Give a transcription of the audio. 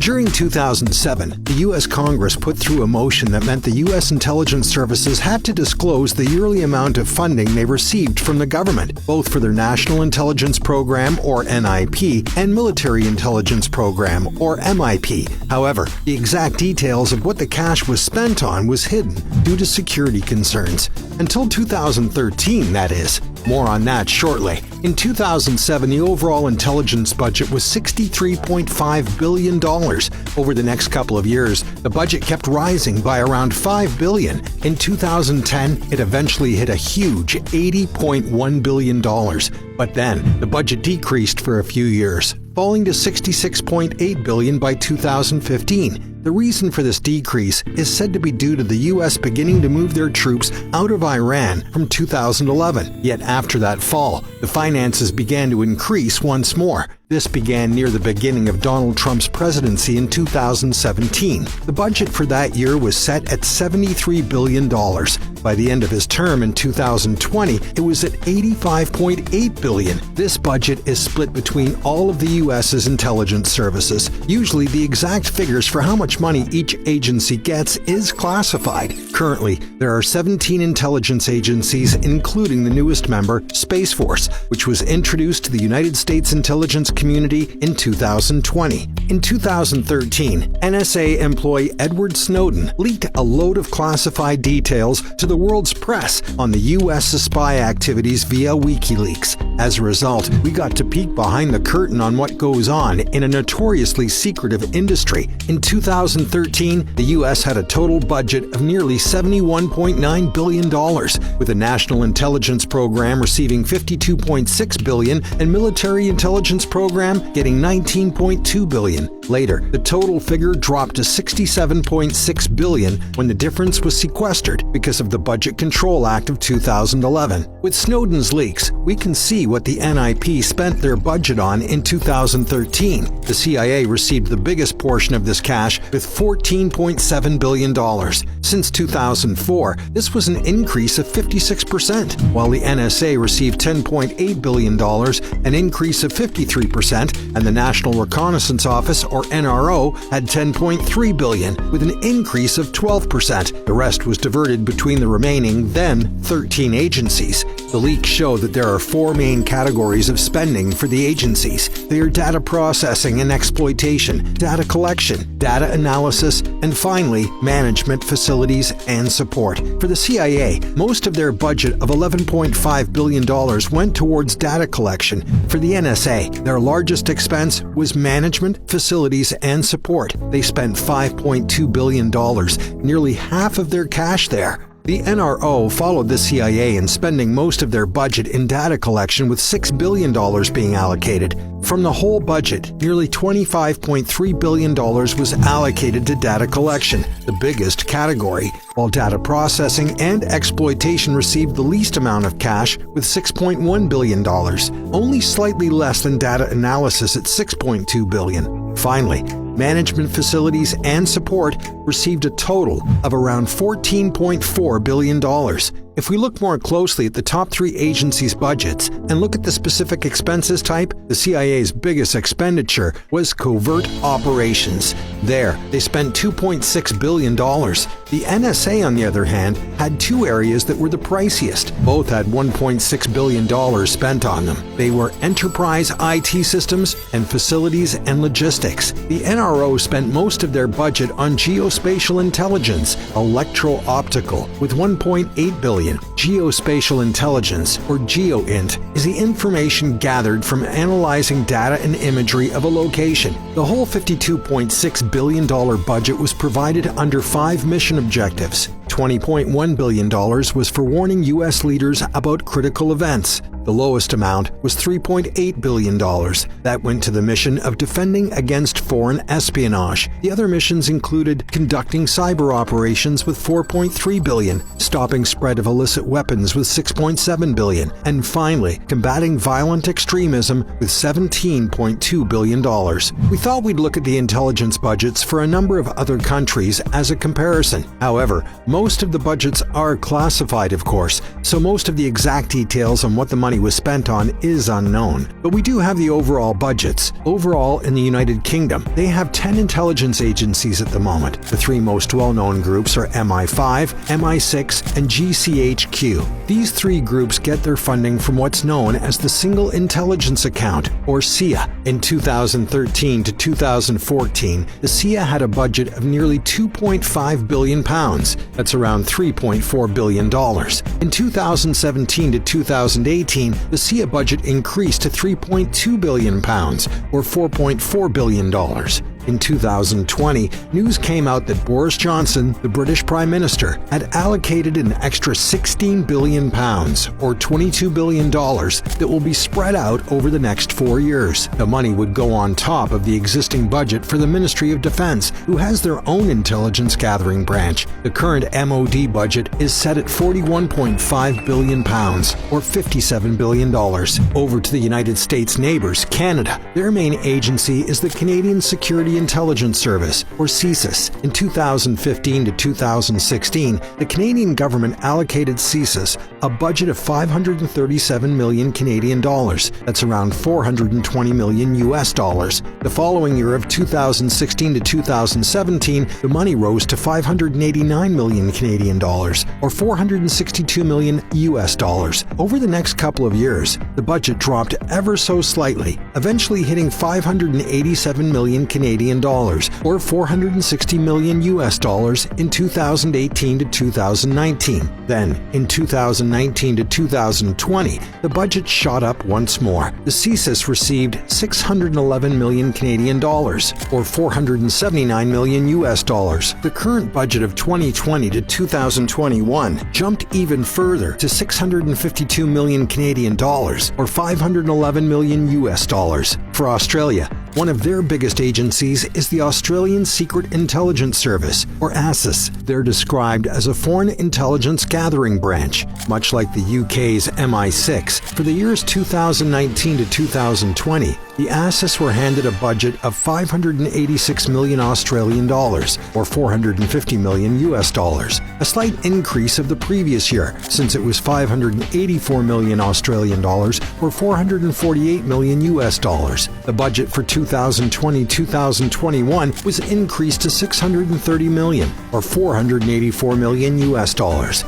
During 2007, the U.S. Congress put through a motion that meant the U.S. intelligence services had to disclose the yearly amount of funding they received from the government, both for their National Intelligence Program, or NIP, and Military Intelligence Program, or MIP. However, the exact details of what the cash was spent on was hidden due to security concerns. Until 2013, that is. More on that shortly. In 2007, the overall intelligence budget was $63.5 billion. Over the next couple of years, the budget kept rising by around $5 billion. In 2010, it eventually hit a huge $80.1 billion. But then, the budget decreased for a few years, falling to $66.8 billion by 2015. The reason for this decrease is said to be due to the U.S. beginning to move their troops out of Iran from 2011. Yet after that fall, the finances began to increase once more. This began near the beginning of Donald Trump's presidency in 2017. The budget for that year was set at $73 billion. By the end of his term in 2020, it was at $85.8 billion. This budget is split between all of the U.S.'s intelligence services. Usually, the exact figures for how much money each agency gets is classified. Currently, there are 17 intelligence agencies, including the newest member, Space Force, which was introduced to the United States intelligence community in 2020. In 2013, NSA employee Edward Snowden leaked a load of classified details to the world's press on the U.S. spy activities via WikiLeaks. As a result, we got to peek behind the curtain on what goes on in a notoriously secretive industry. In 2013, the U.S. had a total budget of nearly $71.9 billion, with the National Intelligence Program receiving $52.6 billion and Military Intelligence Program getting $19.2 billion. Later, the total figure dropped to $67.6 billion when the difference was sequestered because of the Budget Control Act of 2011. With Snowden's leaks, we can see what the NIP spent their budget on in 2013. The CIA received the biggest portion of this cash with $14.7 billion. Since 2004, this was an increase of 56%, while the NSA received $10.8 billion, an increase of 53%, and the National Reconnaissance Office, or NRO, had $10.3 billion, with an increase of 12%. The rest was diverted between the remaining, then 13 agencies. The leaks show that there are four main categories of spending for the agencies. They are data processing and exploitation, data collection, data analysis, and finally, management, facilities, and support. For the CIA, most of their budget of $11.5 billion went towards data collection. For the NSA, their largest expense was management, facilities, and support. They spent $5.2 billion, nearly half of their cash there. The NRO followed the CIA in spending most of their budget in data collection, with $6 billion being allocated. From the whole budget, nearly $25.3 billion was allocated to data collection, the biggest category, while data processing and exploitation received the least amount of cash, with $6.1 billion, only slightly less than data analysis at $6.2 billion. Finally, management, facilities, and support received a total of around $14.4 billion. If we look more closely at the top three agencies' budgets and look at the specific expenses type, the CIA's biggest expenditure was covert operations. There, they spent $2.6 billion. The NSA, on the other hand, had two areas that were the priciest. Both had $1.6 billion spent on them. They were enterprise IT systems and facilities and logistics. The NRO spent most of their budget on geospatial intelligence, electro-optical, with $1.8 billion. Geospatial intelligence, or GeoInt, is the information gathered from analyzing data and imagery of a location. The whole $52.6 billion budget was provided under 5 mission objectives. $20.1 billion was for warning U.S. leaders about critical events. The lowest amount was $3.8 billion. That went to the mission of defending against foreign espionage. The other missions included conducting cyber operations with $4.3 billion, stopping spread of illicit weapons with $6.7 billion, and finally, combating violent extremism with $17.2 billion. We thought we'd look at the intelligence budgets for a number of other countries as a comparison. However, most of the budgets are classified, of course, so most of the exact details on what the money money was spent on is unknown, but we do have the overall budgets. Overall, in the United Kingdom, they have 10 intelligence agencies at the moment. The three most well-known groups are MI5, MI6, and GCHQ. These three groups get their funding from what's known as the Single Intelligence Account, or SIA. In 2013 to 2014, the SIA had a budget of nearly £2.5 billion. That's around $3.4 billion. In 2017 to 2018, the SIA budget increased to £3.2 billion, or $4.4 billion. In 2020, news came out that Boris Johnson, the British Prime Minister, had allocated an extra £16 billion, or $22 billion, that will be spread out over the next 4 years. The money would go on top of the existing budget for the Ministry of Defence, who has their own intelligence gathering branch. The current MOD budget is set at £41.5 billion, or $57 billion. Over to the United States neighbours, Canada. Their main agency is the Canadian Security Intelligence Service, or CSIS. In 2015 to 2016, the Canadian government allocated CSIS a budget of 537 million Canadian dollars. That's around $420 million US dollars. The following year of 2016 to 2017, the money rose to 589 million Canadian dollars, or $462 million US dollars. Over the next couple of years, the budget dropped ever so slightly, eventually hitting 587 million Canadian dollars, or $460 million US dollars in 2018 to 2019. Then, in 2019 to 2020, the budget shot up once more. The CSIS received 611 million Canadian dollars, or $479 million US dollars. The current budget of 2020 to 2021 jumped even further to 652 million Canadian dollars, or $511 million US dollars. For Australia, one of their biggest agencies is the Australian Secret Intelligence Service, or ASIS. They're described as a foreign intelligence gathering branch, much like the UK's MI6. For the years 2019 to 2020, the ASIS were handed a budget of 586 million Australian dollars, or $450 million US dollars, a slight increase of the previous year, since it was 584 million Australian dollars, or $448 million US dollars. The budget for 2020-2021 was increased to 630 million, or $484 million US dollars.